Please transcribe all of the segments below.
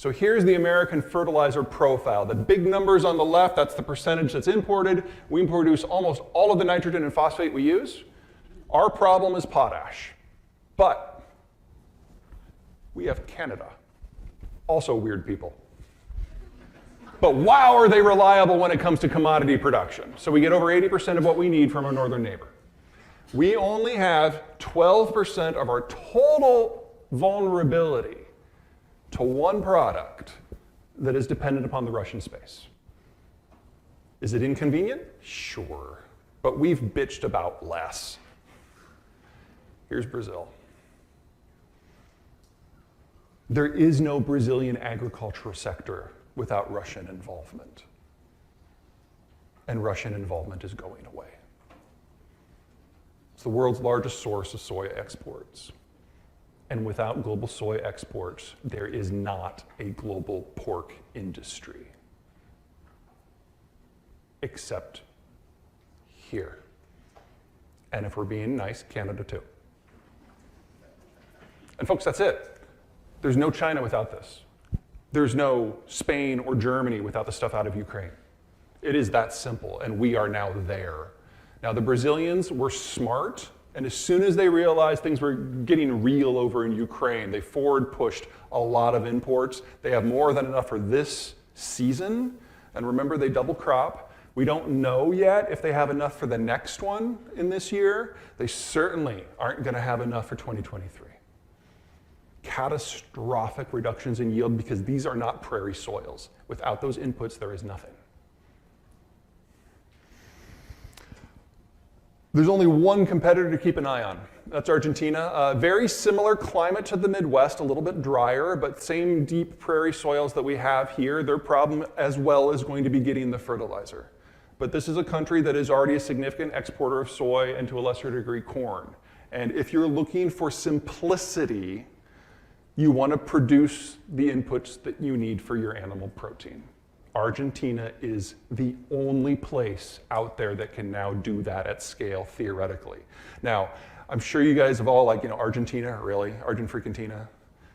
So here's the American fertilizer profile. The big numbers on the left, that's the percentage that's imported. We produce almost all of the nitrogen and phosphate we use. Our problem is potash. But we have Canada. Also weird people. But wow, are they reliable when it comes to commodity production. So we get over 80% of what we need from our northern neighbor. We only have 12% of our total vulnerability to one product that is dependent upon the Russian space. Is it inconvenient? Sure. But we've bitched about less. Here's Brazil. There is no Brazilian agricultural sector without Russian involvement. And Russian involvement is going away. It's the world's largest source of soy exports. And without global soy exports, there is not a global pork industry. Except here. And if we're being nice, Canada too. And folks, that's it. There's no China without this. There's no Spain or Germany without the stuff out of Ukraine. It is that simple, and we are now there. Now, the Brazilians were smart, and as soon as they realized things were getting real over in Ukraine, they forward pushed a lot of imports. They have more than enough for this season, and remember, they double crop. We don't know yet if they have enough for the next one in this year. They certainly aren't going to have enough for 2023. Catastrophic reductions in yield because these are not prairie soils. Without those inputs, there is nothing. There's only one competitor to keep an eye on. That's Argentina. Very similar climate to the Midwest, a little bit drier, but same deep prairie soils that we have here. Their problem as well is going to be getting the fertilizer. But this is a country that is already a significant exporter of soy and to a lesser degree corn. And if you're looking for simplicity, you want to produce the inputs that you need for your animal protein. Argentina is the only place out there that can now do that at scale, theoretically. Now, I'm sure you guys have all Argentina, really? Argentina?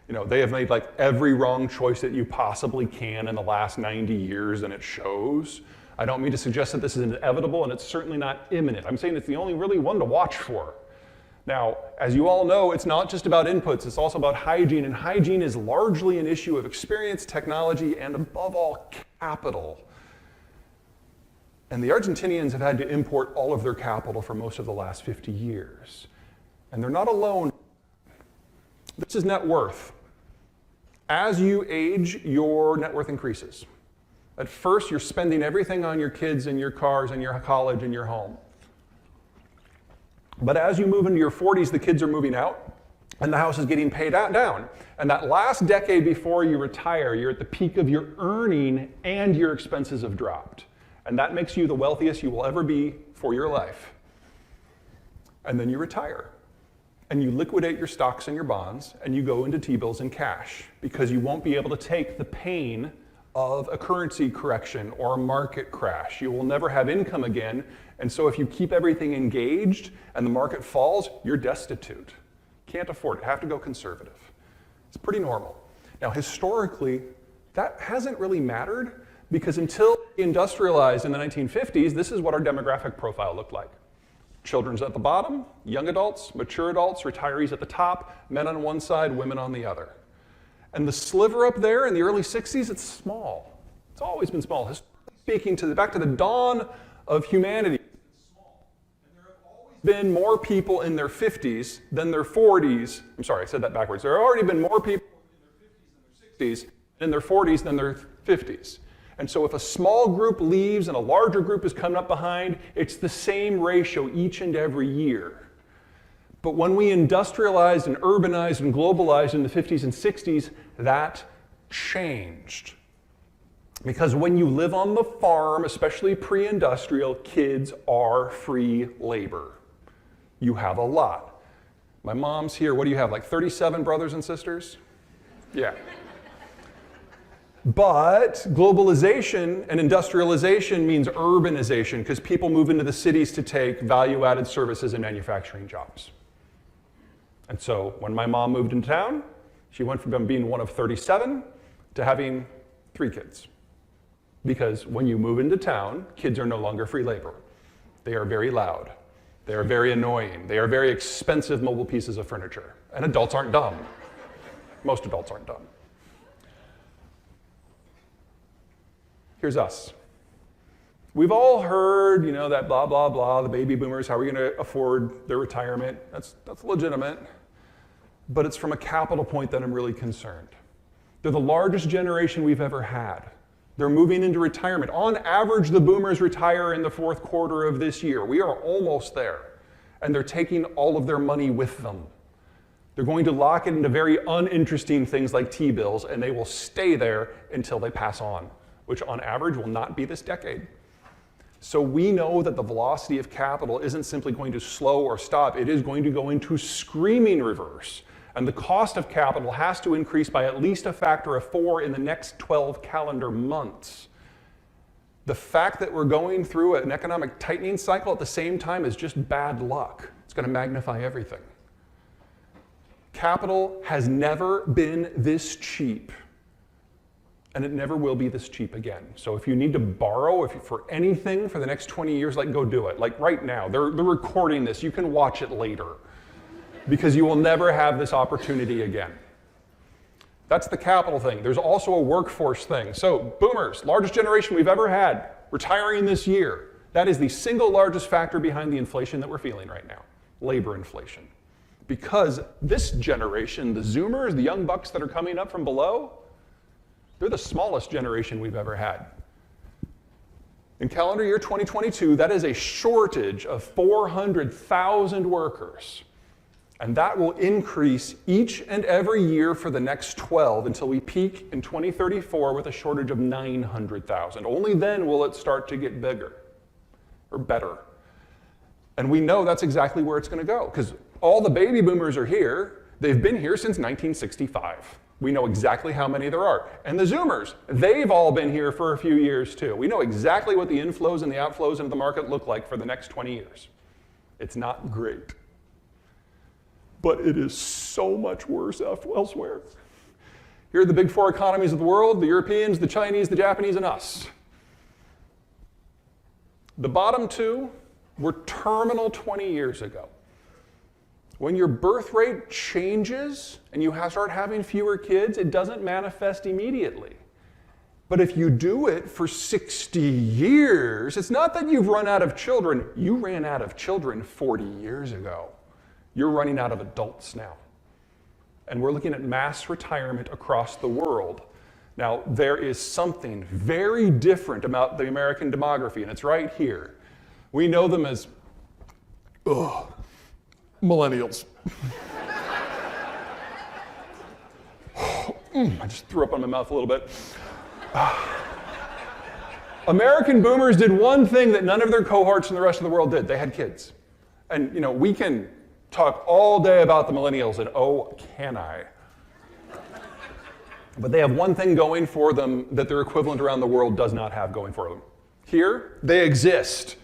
They have made every wrong choice that you possibly can in the last 90 years, and it shows. I don't mean to suggest that this is inevitable, and it's certainly not imminent. I'm saying it's the only really one to watch for. Now, as you all know, it's not just about inputs, it's also about hygiene, and hygiene is largely an issue of experience, technology, and above all, capital. And the Argentinians have had to import all of their capital for most of the last 50 years. And they're not alone. This is net worth. As you age, your net worth increases. At first, you're spending everything on your kids and your cars and your college and your home. But as you move into your 40s, the kids are moving out, and the house is getting paid down. And that last decade before you retire, you're at the peak of your earning, and your expenses have dropped. And that makes you the wealthiest you will ever be for your life. And then you retire. And you liquidate your stocks and your bonds, and you go into T-bills and cash, because you won't be able to take the pain of a currency correction or a market crash. You will never have income again, and so if you keep everything engaged and the market falls, you're destitute. Can't afford it, have to go conservative. It's pretty normal. Now, historically, that hasn't really mattered, because until industrialized in the 1950s, this is what our demographic profile looked like. Children's at the bottom, young adults, mature adults, retirees at the top, men on one side, women on the other. And the sliver up there in the early 60s, it's small. It's always been small. Speaking back to the dawn of humanity, it's small. And there have always been more people in their 50s than their 40s. I'm sorry, I said that backwards. There have already been more people in their 50s than their 60s, in their 40s than their 50s. And so if a small group leaves and a larger group is coming up behind, it's the same ratio each and every year. But when we industrialized and urbanized and globalized in the 50s and 60s, that changed. Because when you live on the farm, especially pre-industrial, kids are free labor. You have a lot. My mom's here, what do you have, 37 brothers and sisters? Yeah. But globalization and industrialization means urbanization, because people move into the cities to take value-added services and manufacturing jobs. And so when my mom moved into town, she went from being one of 37 to having 3 kids. Because when you move into town, kids are no longer free labor. They are very loud. They are very annoying. They are very expensive mobile pieces of furniture. And adults aren't dumb. Most adults aren't dumb. Here's us. We've all heard, that blah, blah, blah, the baby boomers, how are we going to afford their retirement? That's legitimate. But it's from a capital point that I'm really concerned. They're the largest generation we've ever had. They're moving into retirement. On average, the boomers retire in the 4th quarter of this year. We are almost there. And they're taking all of their money with them. They're going to lock it into very uninteresting things like T-bills, and they will stay there until they pass on, which on average will not be this decade. So we know that the velocity of capital isn't simply going to slow or stop. It is going to go into screaming reverse. And the cost of capital has to increase by at least a factor of 4 in the next 12 calendar months. The fact that we're going through an economic tightening cycle at the same time is just bad luck. It's going to magnify everything. Capital has never been this cheap, and it never will be this cheap again. So if you need to borrow for anything for the next 20 years, go do it. Like right now, they're recording this. You can watch it later, because you will never have this opportunity again. That's the capital thing. There's also a workforce thing. So boomers, largest generation we've ever had, retiring this year. That is the single largest factor behind the inflation that we're feeling right now, labor inflation. Because this generation, the Zoomers, the young bucks that are coming up from below, they're the smallest generation we've ever had. In calendar year 2022, that is a shortage of 400,000 workers. And that will increase each and every year for the next 12 until we peak in 2034 with a shortage of 900,000. Only then will it start to get bigger or better. And we know that's exactly where it's going to go because all the baby boomers are here. They've been here since 1965. We know exactly how many there are. And the Zoomers, they've all been here for a few years too. We know exactly what the inflows and the outflows into the market look like for the next 20 years. It's not great. But it is so much worse elsewhere. Here are the big 4 economies of the world, the Europeans, the Chinese, the Japanese, and us. The bottom 2 were terminal 20 years ago. When your birth rate changes and you start having fewer kids, it doesn't manifest immediately. But if you do it for 60 years, it's not that you've run out of children. You ran out of children 40 years ago. You're running out of adults now. And we're looking at mass retirement across the world. Now, there is something very different about the American demography, and it's right here. We know them as, millennials. I just threw up on my mouth a little bit. American boomers did one thing that none of their cohorts in the rest of the world did. They had kids. And, we can talk all day about the millennials, and oh, can I? But they have one thing going for them that their equivalent around the world does not have going for them. Here, they exist.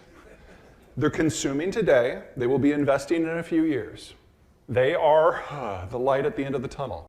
They're consuming today. They will be investing in a few years. They are the light at the end of the tunnel.